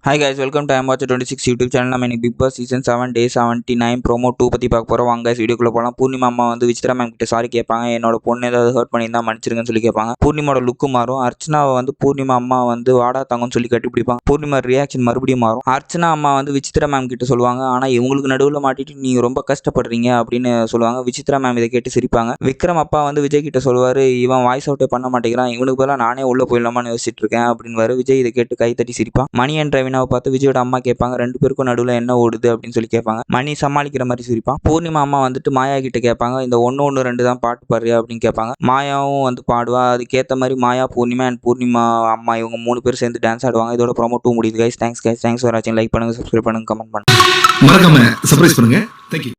Hi guys, welcome to IMWatch 26 YouTube channel. நம்ம இன்னைக்கு big Boss season 7 டே 79 promo 2 பற்றி பார்க்க போகிறோம். வாங்க guys வீடியோக்குள்ள போகலாம். பூர்ணிமா அம்மா வந்து விசித்ரா மேம் கிட்ட சாரி கேட்பாங்க. என்னோட பொண்ணு ஏதாவது ஹர்ட் பண்ணியிருந்தா மன்னிச்சிருங்கன்னு சொல்லி கேட்பாங்க. பூர்ணிமாவோட லுக்கு மாறும். அர்ச்சனாவை வந்து பூர்ணிமா அம்மா வந்து வாடா தாங்கன்னு சொல்லி கட்டிப்பிடிப்பாங்க. பூர்ணிமா ரியாக்ஷன் மறுபடியும் மாறும். அர்ச்சனா அம்மா வந்து விசித்ரா மேம் கிட்ட சொல்லுவாங்க, ஆனால் இவங்களுக்கு நடுவில் மாட்டிட்டு நீங்கள் ரொம்ப கஷ்டப்படுறீங்க அப்படின்னு சொல்லுவாங்க. விசித்ரா மேம் இதை கேட்டு சிரிப்பாங்க. விக்ரம் அப்பா வந்து விஜய் கிட்ட சொல்லுவார், இவன் வாய்ஸ் அவுட்டே பண்ண மாட்டேங்கிறான், இவனுக்கு பதிலாக நானே உள்ளே போயிடலாமான்னு யோசிச்சுட்டு இருக்கேன் அப்படின்னு விஜய் இதை கேட்டு கை தட்டி சிரிப்பான். மணி அண்ட் ரவினாவை பார்த்து விஜயோட அம்மா கேட்பாங்க, ரெண்டு பேருக்கும் நடுவில் என்ன ஓடுது அப்படின்னு சொல்லி கேட்பாங்க. மணி சமாளிக்கிற மாதிரி சிரிப்பான். பூர்ணிமா அம்மா வந்துட்டு மாயா கிட்ட கேட்பாங்க, இந்த 1-1-2 தான் பாட்டு பாடுறியா அப்படின்னு கேட்பாங்க. மாயாவும் வந்து பாடுவா. அதுக்கேற்ற மாதிரி மாயா, பூர்ணிமா அண்ட் பூர்ணிமா அம்மா இவங்க 3 பேர் சேர்ந்து டான்ஸ் ஆடுவாங்க. இதோட ப்ரோமோ 2 முடியுது கைஸ். தேங்க்ஸ் ஃபார் வாட்சிங். லைக் பண்ணுங்க, சப்ஸ்கிரைப் பண்ணுங்க, கமெண்ட் பண்ணுங்க, மறக்காம சர்ப்ரைஸ் பண்ணுங்க. தேங்க்யூ.